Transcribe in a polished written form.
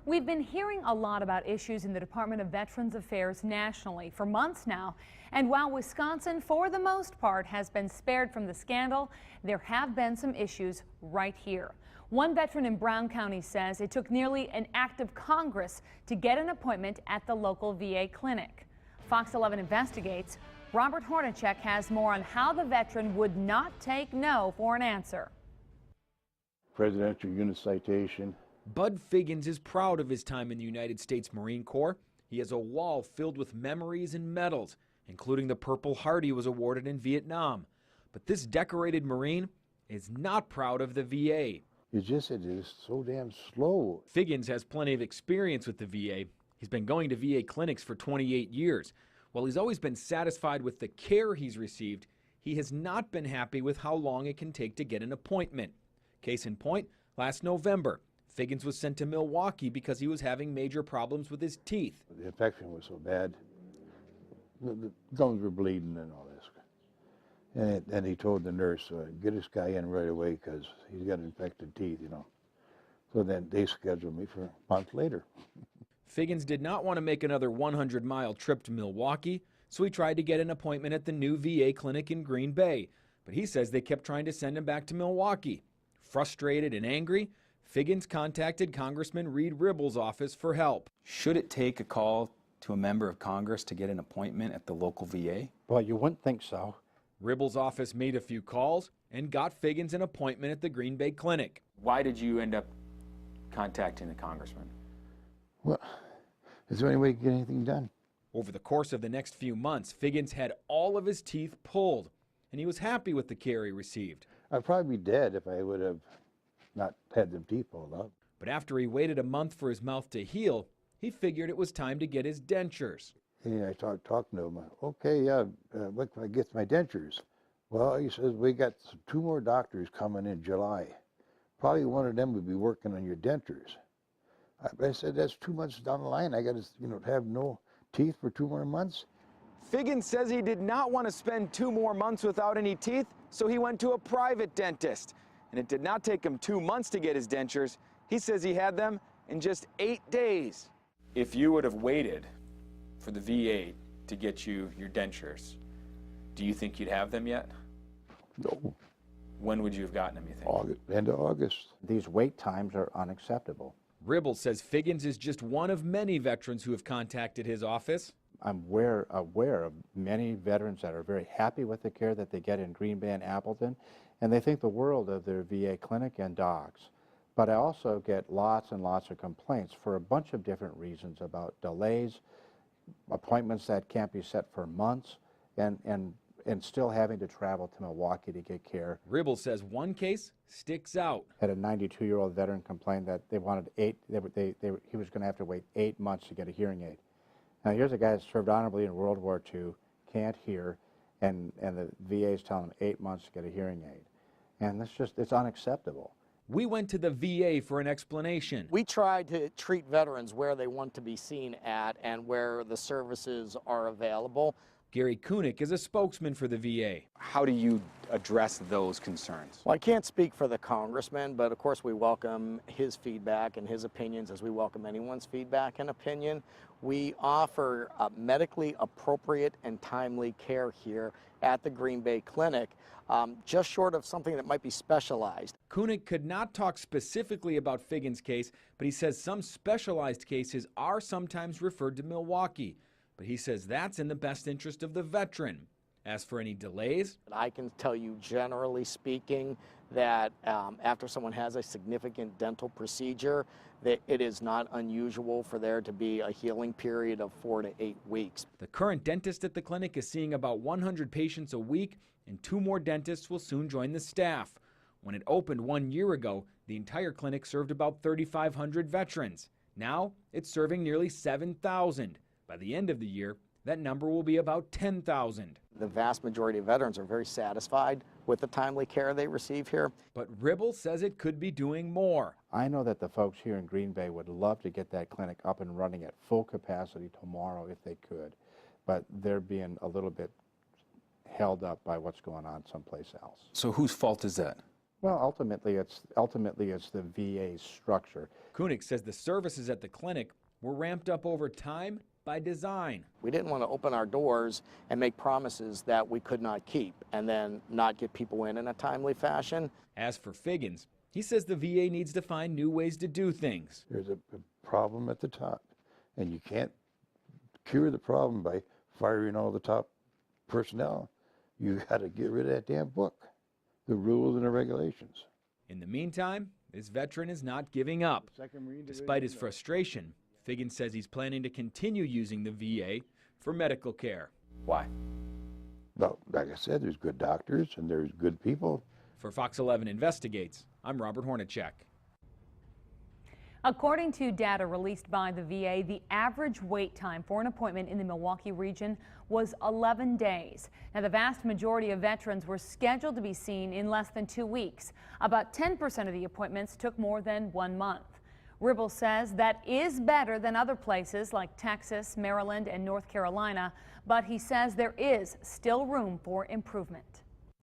We've been hearing a lot about issues in the Department of Veterans Affairs nationally for months now. And while Wisconsin, for the most part, has been spared from the scandal, there have been some issues right here. One veteran in Brown County says it took nearly an act of Congress to get an appointment at the local VA clinic. Fox 11 investigates. Robert Hornacek has more on how the veteran would not take no for an answer. Presidential unit citation. Bud Figgins is proud of his time in the United States Marine Corps. He has a wall filled with memories and medals, including the Purple Heart he was awarded in Vietnam. But this decorated Marine is not proud of the VA. It's just it is so damn slow. Figgins has plenty of experience with the VA. He's been going to VA clinics for 28 years. While he's always been satisfied with the care he's received, he has not been happy with how long it can take to get an appointment. Case in point, last November, Figgins was sent to Milwaukee because he was having major problems with his teeth. The infection was so bad. The gums were bleeding and all this. And he told the nurse, get this guy in right away because he's got infected teeth, you know. So then they scheduled me for a month later. Figgins did not want to make another 100-mile trip to Milwaukee, so he tried to get an appointment at the new VA clinic in Green Bay. But he says they kept trying to send him back to Milwaukee. Frustrated and angry, Figgins contacted Congressman Ribble's office for help. Should it take a call to a member of Congress to get an appointment at the local VA? Well, you wouldn't think so. Ribble's office made a few calls and got Figgins an appointment at the Green Bay clinic. Why did you end up contacting the congressman? Well, is there any way to get anything done? Over the course of the next few months, Figgins had all of his teeth pulled, and he was happy with the care he received. I'd probably be dead if I would have not had them teeth pulled out. But after he waited a month for his mouth to heal, he figured it was time to get his dentures. And I talking to him. Okay, yeah, what can I get my dentures? Well, he says, we got 2 more doctors coming in July. Probably one of them would be working on your dentures. I said, that's 2 months down the line. I got to, have no teeth for 2 more months. Figgins says he did not want to spend 2 more months without any teeth, so he went to a private dentist. And it did not take him 2 months to get his dentures. He says he had them in just 8 days. If you would have waited for the VA to get you your dentures, do you think you'd have them yet? No. When would you have gotten them, you think? August, end of August. These wait times are unacceptable. Ribble says Figgins is just one of many veterans who have contacted his office. I'm aware of many veterans that are very happy with the care that they get in Green Bay and Appleton, and they think the world of their VA clinic and docs. But I also get lots and lots of complaints for a bunch of different reasons about delays, appointments that can't be set for months, and still having to travel to Milwaukee to get care. Ribble says one case sticks out. Had a 92-year-old veteran complain that they wanted he was going to have to wait 8 months to get a hearing aid. Now here's a guy that served honorably in World War II, can't hear, and the VA is telling him 8 months to get a hearing aid. And it's unacceptable. We went to the VA for an explanation. We try to treat veterans where they want to be seen at and where the services are available. Gary Kunick is a spokesman for the VA. How do you address those concerns? Well, I can't speak for the congressman, but of course we welcome his feedback and his opinions as we welcome anyone's feedback and opinion. We offer medically appropriate and timely care here at the Green Bay Clinic, just short of something that might be specialized. Kunick could not talk specifically about Figgins' case, but he says some specialized cases are sometimes referred to Milwaukee. But he says that's in the best interest of the veteran. As for any delays, I can tell you, generally speaking, that after someone has a significant dental procedure, that it is not unusual for there to be a healing period of 4 to 8 weeks. The current dentist at the clinic is seeing about 100 patients a week, and 2 more dentists will soon join the staff. When it opened 1 year ago, the entire clinic served about 3,500 veterans. Now, it's serving nearly 7,000. By the end of the year, that number will be about 10,000. The vast majority of veterans are very satisfied with the timely care they receive here. But Ribble says it could be doing more. I know that the folks here in Green Bay would love to get that clinic up and running at full capacity tomorrow if they could, but they're being a little bit held up by what's going on someplace else. So whose fault is that? Well, ultimately it's the VA structure. Koenig says the services at the clinic were ramped up over time by design. We didn't want to open our doors and make promises that we could not keep and then not get people in a timely fashion. As for Figgins, he says the VA needs to find new ways to do things. There's a problem at the top, and you can't cure the problem by firing all the top personnel. You got to get rid of that damn book, the rules and the regulations. In the meantime, this veteran is not giving up. Despite his frustration, Figgins says he's planning to continue using the VA for medical care. Why? Well, like I said, there's good doctors and there's good people. For Fox 11 Investigates, I'm Robert Hornacek. According to data released by the VA, the average wait time for an appointment in the Milwaukee region was 11 days. Now, the vast majority of veterans were scheduled to be seen in less than 2 weeks. About 10% of the appointments took more than 1 month. Ribble says that is better than other places like Texas, Maryland, and North Carolina, but he says there is still room for improvement.